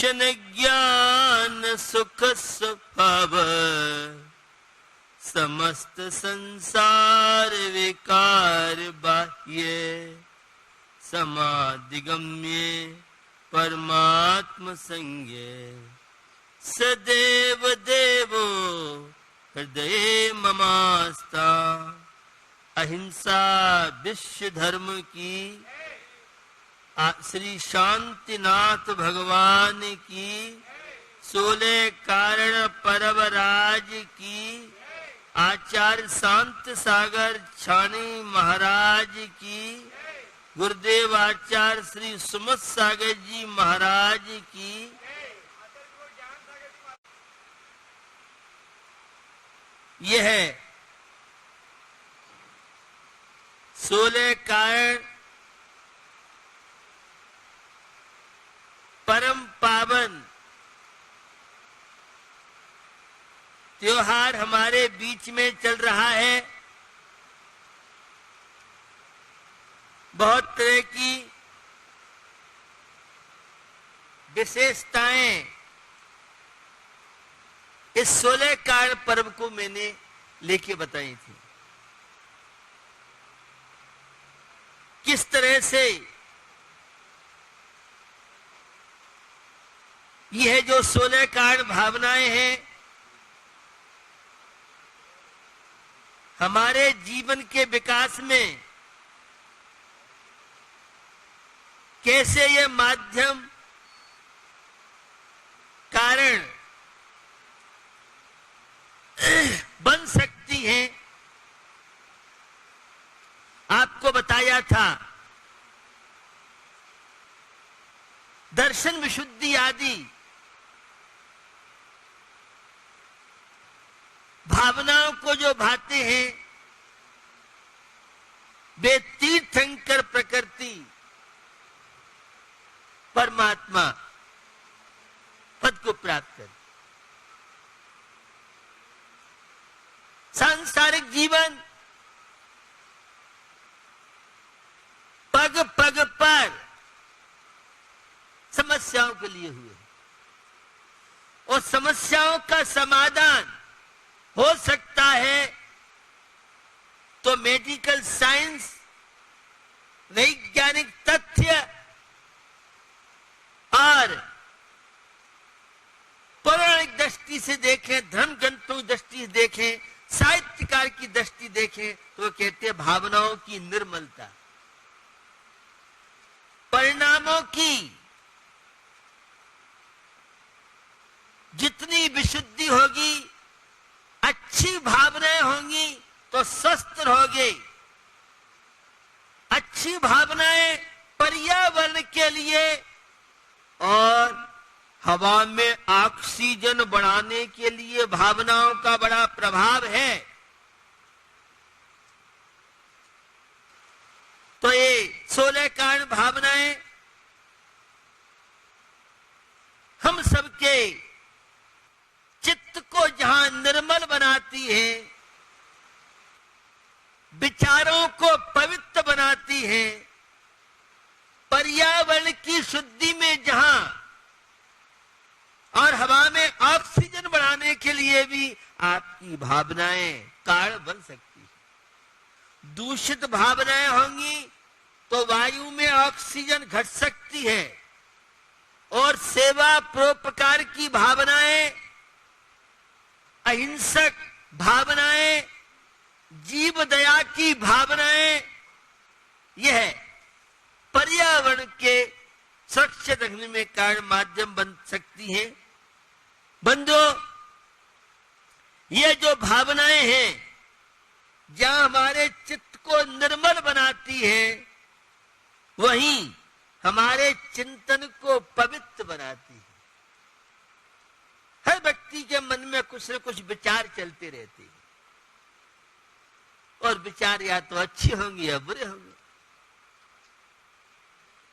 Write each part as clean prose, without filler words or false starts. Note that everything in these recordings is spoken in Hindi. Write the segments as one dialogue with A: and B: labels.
A: दर्शन ज्ञान सुख स्वभाव, समस्त संसार विकार बाह्य, समाधिगम्य परमात्म संज्ञ, सदैव देवो हृदय ममास्ता। अहिंसा विश्व धर्म की, श्री शांतिनाथ भगवान की, 16 कारण परवराज की, आचार्य शांत सागर छानी महाराज की, गुरुदेव आचार्य श्री सुमत सागर जी महाराज की, यह 16 कारण परम पावन त्योहार हमारे बीच में चल रहा है। बहुत तरह की विशेषताएं इस 16 कारण पर्व को मैंने लेके बताई थी। किस तरह से यह जो 16 कारण भावनाएं हैं हमारे जीवन के विकास में कैसे यह माध्यम कारण बन सकती हैं। आपको बताया था दर्शन विशुद्धि आदि भावनाओं को जो भाते हैं वे तीर्थंकर प्रकृति परमात्मा पद को प्राप्त कर। सांसारिक जीवन पग पग पर समस्याओं के लिए हुए और समस्याओं का समाधान हो सकता है तो मेडिकल साइंस, वैज्ञानिक तथ्य और पौराणिक दृष्टि से देखें, धर्म ग्रंथों की दृष्टि से देखें, साहित्यकार की दृष्टि देखें तो कहते हैं भावनाओं की निर्मलता, परिणामों की जितनी विशुद्धि होगी, अच्छी भावनाएं होंगी तो स्वस्थ रहोगे। अच्छी भावनाएं पर्यावरण के लिए और हवा में ऑक्सीजन बढ़ाने के लिए भावनाओं का बड़ा प्रभाव है। तो ये 16 कारण भावनाएं हम सबके चित्त को जहां निर्मल बनाती है, विचारों को पवित्र बनाती है, पर्यावरण की शुद्धि में जहां और हवा में ऑक्सीजन बढ़ाने के लिए भी आपकी भावनाएं कारण बन सकती है। दूषित भावनाएं होंगी तो वायु में ऑक्सीजन घट सकती है और सेवा परोपकार की भावनाएं, अहिंसक भावनाएं, जीव दया की भावनाएं, यह पर्यावरण के सुरक्षित रखने में कारण माध्यम बन सकती हैं। बंधुओं, ये जो भावनाएं हैं जहां हमारे चित्त को निर्मल बनाती है, वहीं हमारे चिंतन को पवित्र बनाती है। हर व्यक्ति के मन में कुछ न कुछ विचार चलते रहते हैं और विचार या तो अच्छे होंगे या बुरे होंगे।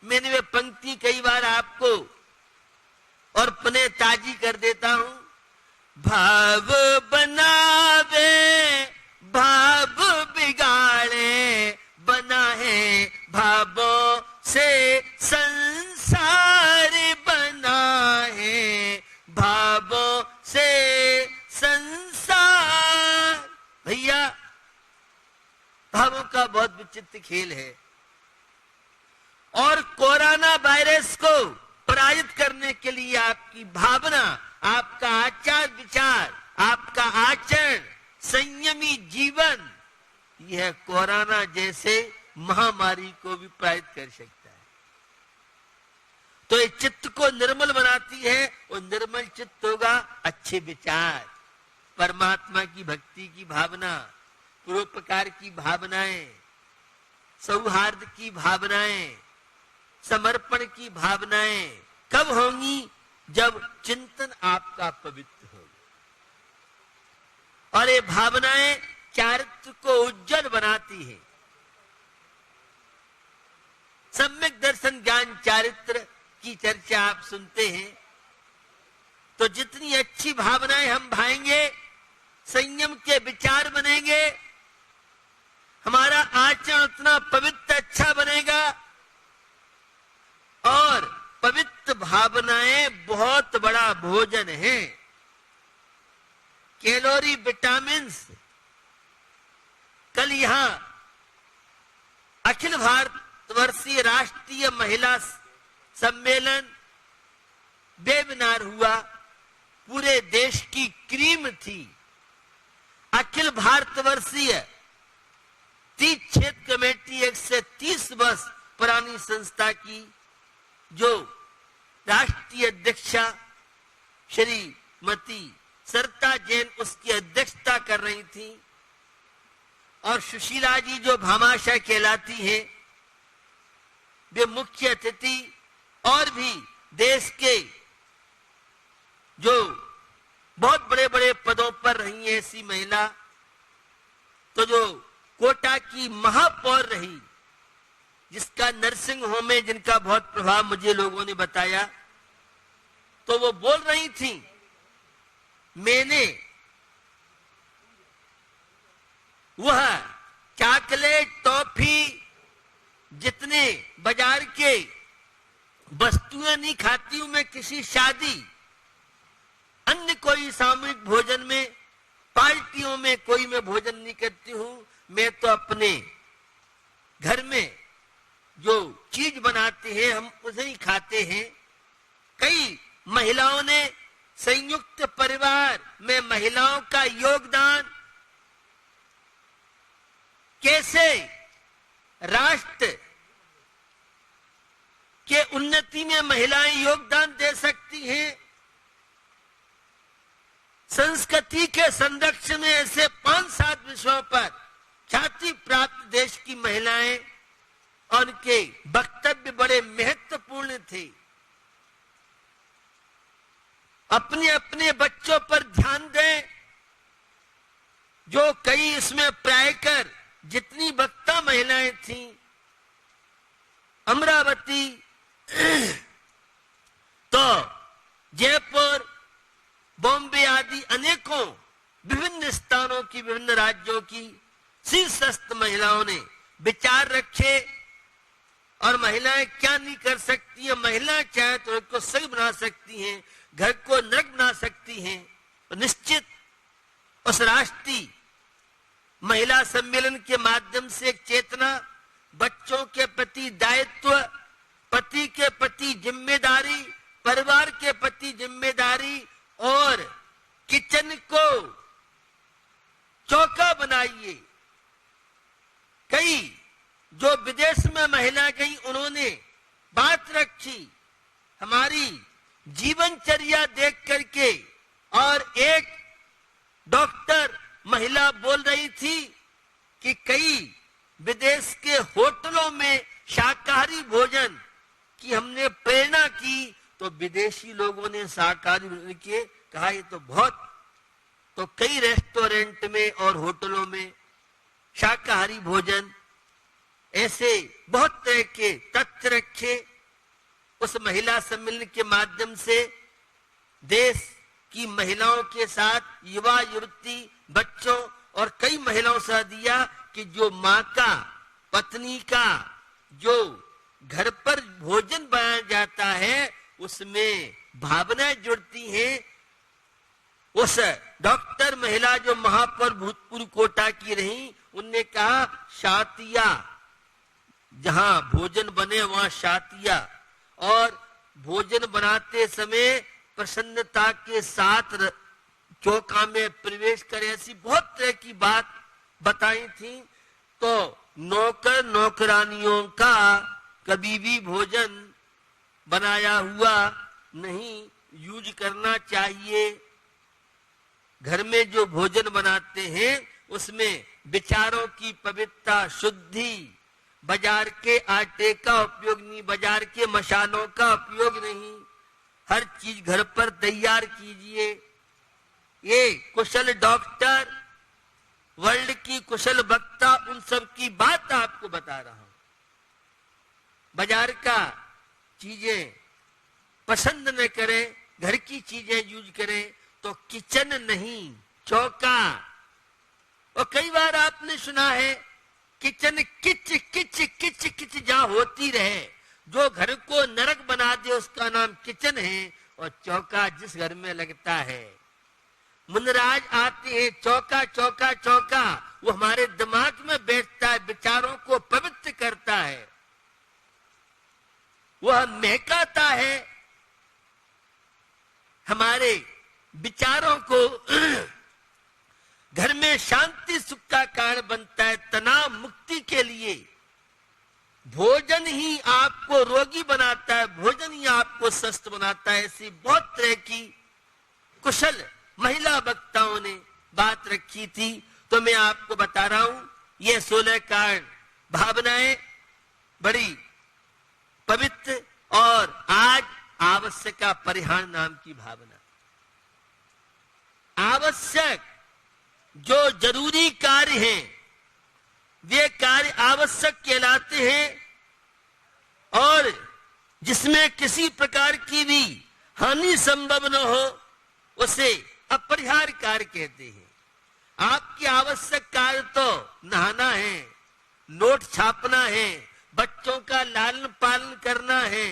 A: मैंने वे पंक्ति कई बार आपको और पुनः ताजी कर देता हूं। भाव बनावे भाव बिगाड़े, बना है भावों से संसार बना है। का बहुत विचित्र खेल है। और कोरोना वायरस को पराजित करने के लिए आपकी भावना, आपका आचार विचार, आपका आचरण, संयमी जीवन, यह कोरोना जैसे महामारी को भी पराजित कर सकता है। तो ये चित्त को निर्मल बनाती है, और निर्मल चित्त होगा अच्छे विचार, परमात्मा की भक्ति की भावना, परोपकार की भावनाएं, सौहार्द की भावनाएं, समर्पण की भावनाएं कब होंगी? जब चिंतन आपका पवित्र होगा। और ये भावनाएं चारित्र को उज्जवल बनाती है। सम्यक दर्शन ज्ञान चारित्र की चर्चा आप सुनते हैं, तो जितनी अच्छी भावनाएं हम भाएंगे, संयम के विचार बनेंगे, हमारा आचरण उतना पवित्र अच्छा बनेगा। और पवित्र भावनाएं बहुत बड़ा भोजन है। Calorie, vitamins. कल यहां अखिल भारतवर्षीय राष्ट्रीय महिला सम्मेलन वेबिनार हुआ। पूरे देश की क्रीम थी। अखिल भारतवर्षीय तीज क्षेत्र कमेटी 130 वर्ष पुरानी संस्था की जो राष्ट्रीय अध्यक्षा श्रीमती सरिता जैन उसकी अध्यक्षता कर रही थी, और सुशीला जी जो भामाशाह कहलाती है, वे मुख्य अतिथि, और भी देश के जो बहुत बड़े बड़े पदों पर रही है ऐसी महिला, तो जो कोटा की महापौर रही, जिसका नर्सिंग होम में जिनका बहुत प्रभाव मुझे लोगों ने बताया, तो वो बोल रही थी, मैंने वह चॉकलेट, टॉफी, जितने बाजार के वस्तुएं नहीं खाती हूं मैं, किसी शादी, अन्य कोई सामूहिक भोजन में, पार्टियों में कोई मैं भोजन नहीं करती हूं। मैं तो अपने घर में जो चीज बनाते हैं हम उसे ही खाते हैं। कई महिलाओं ने संयुक्त परिवार में महिलाओं का योगदान, कैसे राष्ट्र के उन्नति में महिलाएं योगदान दे सकती हैं, संस्कृति के संरक्षण में ऐसे 5-7 विषयों पर ख्याति प्राप्त देश की महिलाएं, और उनके वक्तव्य बड़े महत्वपूर्ण थे। अपने अपने बच्चों पर ध्यान दें, जो कई इसमें प्रायकर जितनी वक्ता महिलाएं थीं, अमरावती तो जयपुर, बॉम्बे आदि अनेकों विभिन्न स्थानों की, विभिन्न राज्यों की शीर्षस्थ महिलाओं ने विचार रखे, और महिलाएं क्या नहीं कर सकती है। महिलाएं चाहे तो घर को सही बना सकती हैं, घर को नरक बना सकती हैं। तो निश्चित उस राष्ट्रीय महिला सम्मेलन के माध्यम से एक चेतना, बच्चों के प्रति दायित्व, पति के प्रति जिम्मेदारी, परिवार के प्रति जिम्मेदारी, और किचन को चौका बनाइए। कई जो विदेश में महिला गई, उन्होंने बात रखी हमारी जीवनचर्या देख करके, और एक डॉक्टर महिला बोल रही थी कि कई विदेश के होटलों में शाकाहारी भोजन की हमने प्रेरणा की, तो विदेशी लोगों ने शाकाहारी भोजन के कहा ये तो बहुत, तो कई रेस्टोरेंट में और होटलों में शाकाहारी भोजन, ऐसे बहुत तरह के तथ्य रखे। उस महिला सम्मेलन के माध्यम से देश की महिलाओं के साथ युवा, युवती, बच्चों और कई महिलाओं से दिया कि जो माँ का, पत्नी का जो घर पर भोजन बनाया जाता है, उसमें भावनाएं जुड़ती हैं, उस डॉक्टर महिला जो महापौर भूतपूर्व कोटा की रही, उनने कहा शातिया, जहां भोजन बने वहां शातिया, और भोजन बनाते समय प्रसन्नता के साथ चौका में प्रवेश करे, ऐसी बहुत तरह की बात बताई थी। तो नौकर नौकरानियों का कभी भी भोजन बनाया हुआ नहीं यूज करना चाहिए। घर में जो भोजन बनाते हैं उसमें विचारों की पवित्रता, शुद्धि, बाजार के आटे का उपयोग नहीं, बाजार के मसालों का उपयोग नहीं, हर चीज घर पर तैयार कीजिए। ये कुशल डॉक्टर, वर्ल्ड की कुशल वक्ता, उन सब की बात आपको बता रहा हूं। बाजार का चीजें पसंद न करें, घर की चीजें यूज करें, तो किचन नहीं चौका। और कई बार आपने सुना है किचन किच किच किच किच जहां होती रहे, जो घर को नरक बना दे उसका नाम किचन है, और चौका जिस घर में लगता है। मुनराज आते हैं, चौका चौका चौका, वो हमारे दिमाग में बैठता है, विचारों को पवित्र करता है, वह महकाता है, हमारे विचारों को घर में शांति सुख का कारण बनता है। तनाव मुक्ति के लिए भोजन ही आपको रोगी बनाता है, भोजन ही आपको स्वस्थ बनाता है। ऐसी बहुत तरह की कुशल महिला वक्ताओं ने बात रखी थी। तो मैं आपको बता रहा हूं, ये 16 कारण भावनाएं बड़ी पवित्र, और आज आवश्यक परिहार नाम की भावना। आवश्यक जो जरूरी कार्य हैं वे कार्य आवश्यक कहलाते हैं, और जिसमें किसी प्रकार की भी हानि संभव न हो उसे अपरिहार्य कार्य कहते हैं। आपके आवश्यक कार्य तो नहाना है, नोट छापना है, बच्चों का लालन पालन करना है,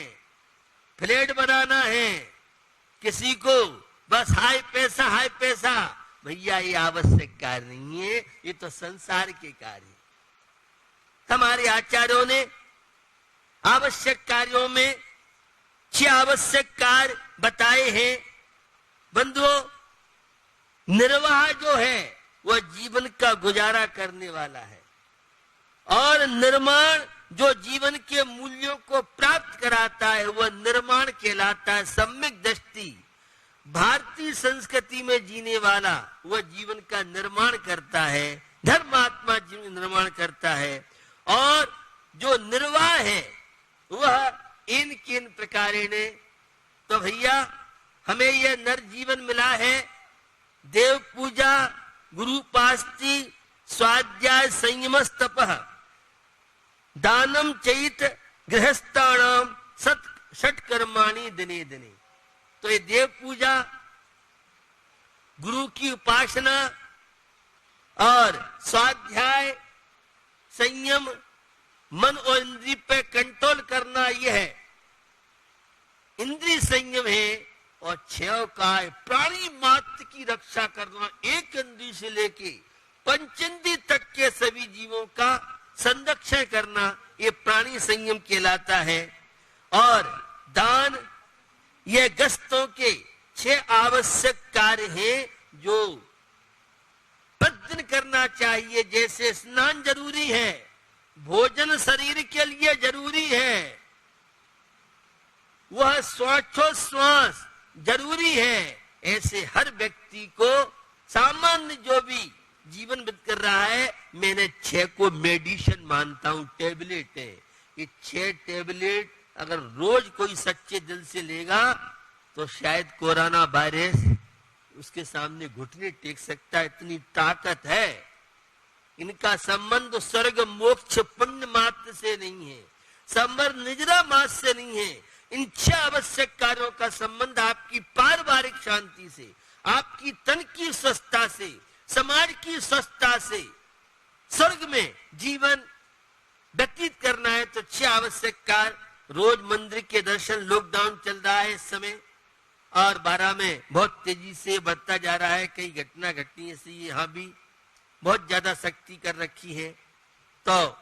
A: फ्लैट बनाना है, किसी को बस हाय पैसा, भैया ये आवश्यक कार्य नहीं है, ये तो संसार के कार्य है। हमारे आचार्यों ने आवश्यक कार्यों में 6 आवश्यक कार्य बताए हैं। बंधुओं, निर्वाह जो है वह जीवन का गुजारा करने वाला है, और निर्माण जो जीवन के मूल्यों को प्राप्त कराता है वह निर्माण कहलाता है। सम्यक दृष्टि, भारतीय संस्कृति में जीने वाला वह जीवन का निर्माण करता है, धर्मात्मा जीवन निर्माण करता है। और जो निर्वाह है वह इन किन प्रकारे ने, तो भैया हमें यह नर जीवन मिला है, देव पूजा, गुरुपास्ति, स्वाध्याय, संयमस, तपः, दानम चैत, गृहस्थानाम षट कर्माणि दिने दिने। तो ये देव पूजा, गुरु की उपासना और स्वाध्याय, संयम, मन और इंद्रिय पे कंट्रोल करना, यह है इंद्रिय संयम है। और 6 का प्राणी मात्र की रक्षा करना, एक इंद्रिय से लेके पंचेंद्रिय तक के सभी जीवों का संरक्षण करना, ये प्राणी संयम कहलाता है। और दान, ये गस्तों के 6 आवश्यक कार्य हैं जो प्रतिदिन करना चाहिए। जैसे स्नान जरूरी है, भोजन शरीर के लिए जरूरी है, वह श्वासोच्छ्वास जरूरी है। ऐसे हर व्यक्ति को सामान्य जो भी जीवन व्यतीत कर रहा है, मैंने 6 को मेडिसिन मानता हूं, टेबलेट है। ये 6 टेबलेट अगर रोज कोई सच्चे दिल से लेगा तो शायद कोरोना वायरस उसके सामने घुटने टेक सकता है, इतनी ताकत है। इनका संबंध स्वर्ग मोक्ष पुण्य मात्र से नहीं है, संबंध निजरा मात्र से नहीं है। इन 6 आवश्यक कार्यों का संबंध आपकी पारिवारिक शांति से, आपकी तन की स्वस्थता से, समाज की स्वस्थता से, स्वर्ग में जीवन व्यतीत करना है। तो 6 आवश्यक कार्य, रोज मंदिर के दर्शन, लॉकडाउन चल रहा है इस समय, और 12 में बहुत तेजी से बढ़ता जा रहा है। कई घटना घटनी ऐसी यहाँ भी बहुत ज्यादा शक्ति कर रखी है। तो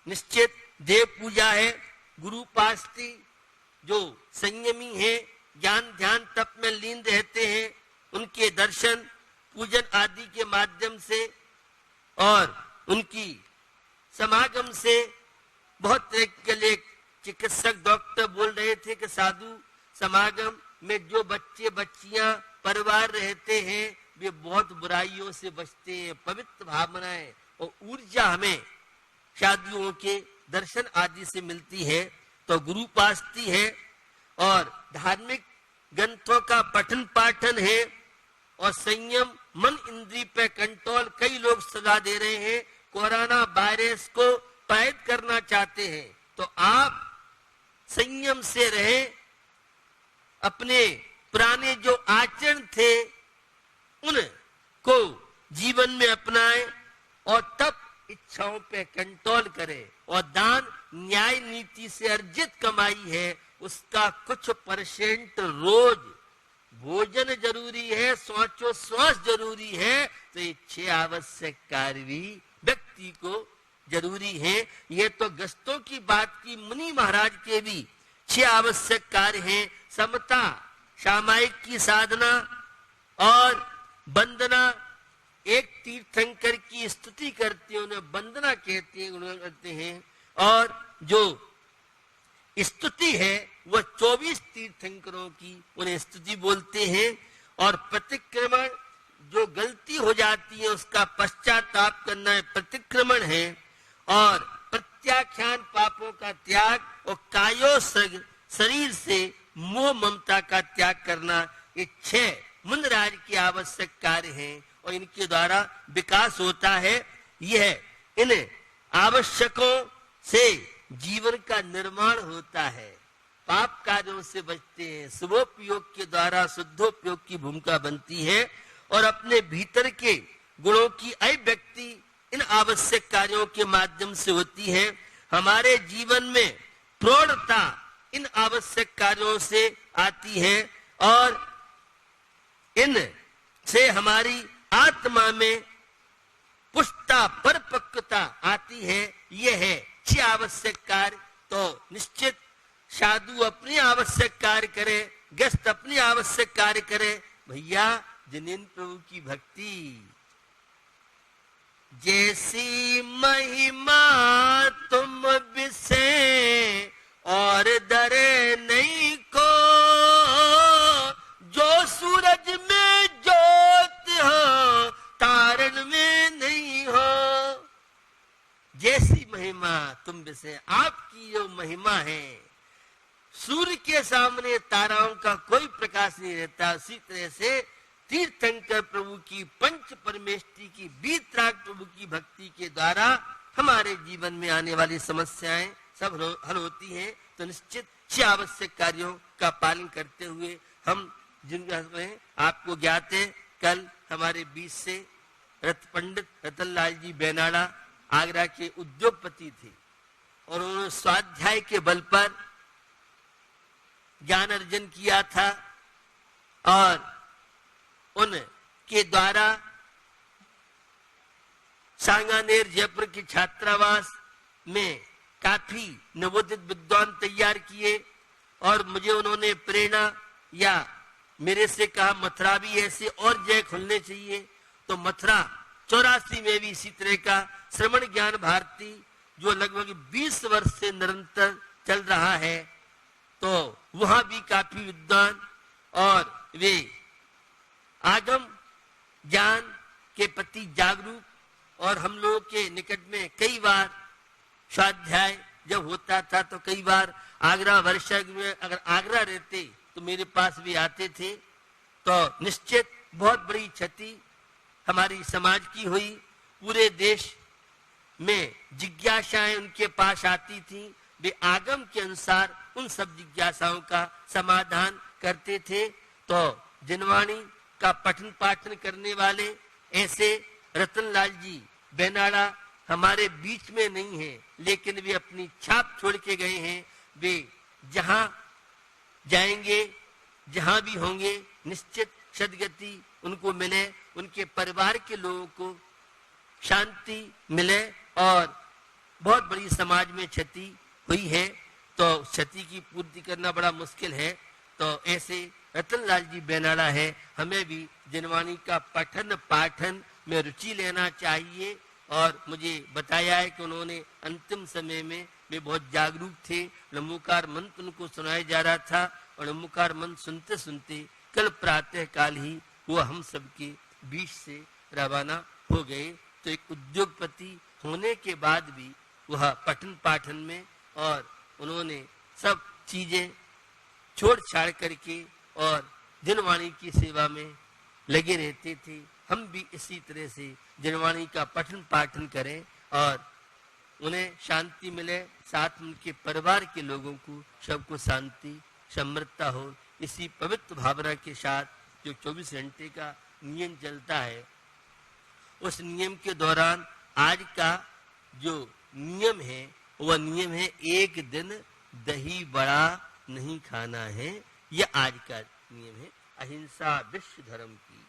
A: निश्चित देव पूजा है, गुरु पास्ती जो संयमी है, ज्ञान ध्यान तप में लीन रहते हैं, उनके दर्शन पूजन आदि के माध्यम से और उनकी समागम से बहुत तरह के लिए चिकित्सक डॉक्टर बोल रहे थे कि साधु समागम में जो बच्चे बच्चियां परिवार रहते हैं वे बहुत बुराइयों से बचते हैं। पवित्र भावनाएं और ऊर्जा हमें शादियों के दर्शन आदि से मिलती है। तो गुरु पास्ती है और धार्मिक ग्रंथों का पठन पाठन है और संयम, मन इंद्रिय पे कंट्रोल। कई लोग सलाह दे रहे हैं कोरोना वायरस को पैद करना चाहते हैं, तो आप संयम से रहें, अपने पुराने जो आचरण थे उनको जीवन में अपनाएं और तब इच्छाओं पे कंट्रोल करें। और दान न्याय नीति से अर्जित कमाई है उसका कुछ % रोज भोजन जरूरी है, श्वास जरूरी है। तो ये 6 आवश्यक कार्य भी व्यक्ति को जरूरी है। ये तो गस्तों की बात की, मुनि महाराज के भी 6 आवश्यक कार्य हैं। समता, सामायिक की साधना और वंदना। एक तीर्थंकर की स्तुति करते हैं, उन्हें वंदना कहते हैं, करते हैं। और जो स्तुति है वह 24 तीर्थंकरों की उन्हें स्तुति बोलते हैं। और प्रतिक्रमण, जो गलती हो जाती है उसका पश्चाताप करना है, प्रतिक्रमण है। और प्रत्याख्यान, पापों का त्याग। और कायो शरीर से मोह ममता का त्याग करना। ये 6 मुनिराज के आवश्यक कार्य हैं और इनके द्वारा विकास होता है। यह इन आवश्यकों से जीवन का निर्माण होता है, पाप कार्यों से बचते हैं, शुभोपयोग के द्वारा शुद्धोपयोग की भूमिका बनती है और अपने भीतर के गुणों की अभिव्यक्ति इन आवश्यक कार्यों के माध्यम से होती है। हमारे जीवन में प्रौढ़ता इन आवश्यक कार्यों से आती है और इन से हमारी आत्मा में पुष्टता, परिपक्वता आती है। यह है 6 आवश्यक कार्य। तो निश्चित साधु अपनी आवश्यक कार्य करे, गृहस्थ अपनी आवश्यक कार्य करे। भैया जिनेन्द्र प्रभु की भक्ति, जैसी महिमा तुम बिसे और डरे नहीं को, जो सूरज में ज्योत हो तारण में नहीं हो। जैसी महिमा तुम बिसे, आपकी जो महिमा है, सूर्य के सामने ताराओं का कोई प्रकाश नहीं रहता। उसी तरह से तीर्थंकर प्रभु की, पंच परमेष्ठी की, वीतराग प्रभु की भक्ति के द्वारा हमारे जीवन में आने वाली समस्याएं सब हल होती हैं। तो निश्चित 6 आवश्यक कार्यों का पालन करते हुए हम जिन आपको ज्ञात है, कल हमारे बीच से पंडित रतनलाल जी बेनाड़ा आगरा के उद्योगपति थे और उन्होंने स्वाध्याय के बल पर ज्ञान अर्जन किया था और उनके द्वारा सांगानेर जयपुर की छात्रावास में काफी नवोदित विद्वान तैयार किए और मुझे उन्होंने प्रेरणा या मेरे से कहा मथुरा भी ऐसे और जय खुलने चाहिए। तो मथुरा 84 में भी इसी तरह का श्रवण ज्ञान भारती जो लगभग 20 वर्ष से निरंतर चल रहा है, तो वहां भी काफी विद्वान और वे आगम ज्ञान के प्रति जागरूक। और हम लोगों के निकट में कई बार स्वाध्याय जब होता था तो कई बार आगरा वर्षा में अगर आगरा रहते तो मेरे पास भी आते थे। तो निश्चित बहुत बड़ी क्षति हमारी समाज की हुई। पूरे देश में जिज्ञासाएं उनके पास आती थी, वे आगम के अनुसार उन सब जिज्ञासाओं का समाधान करते थे। तो जिनवाणी का पठन पाठन करने वाले ऐसे रतनलाल जी बेनाड़ा हमारे बीच में नहीं है, लेकिन वे अपनी छाप छोड़ के गए हैं। वे जहां जाएंगे जहां भी होंगे निश्चित सदगति उनको मिले, उनके परिवार के लोगों को शांति मिले। और बहुत बड़ी समाज में क्षति हुई है तो क्षति की पूर्ति करना बड़ा मुश्किल है। तो ऐसे रतनलाल जी बेनाड़ा है, हमें भी जिनवाणी का पठन पाठन में रुचि लेना चाहिए। और मुझे बताया है कि उन्होंने अंतिम समय में वे बहुत जागरूक थे, नमोकार मंत्र उनको सुनाया जा रहा था और नमोकार मंत्र सुनते सुनते कल प्रातः काल ही वो हम सबके बीच से रवाना हो गए। तो एक उद्योगपति होने के बाद भी वह पठन पाठन में और उन्होंने सब चीजें छोड़ छाड़ करके और जनवाणी की सेवा में लगे रहते थे। हम भी इसी तरह से जनवाणी का पठन पाठन करें और उन्हें शांति मिले, साथ उनके परिवार के लोगों को सबको शांति समृद्धता हो। इसी पवित्र भावना के साथ जो 24 घंटे का नियम चलता है, उस नियम के दौरान आज का जो नियम है वह नियम है एक दिन दही बड़ा नहीं खाना है। यह आज का नियम है। अहिंसा विश्व धर्म की।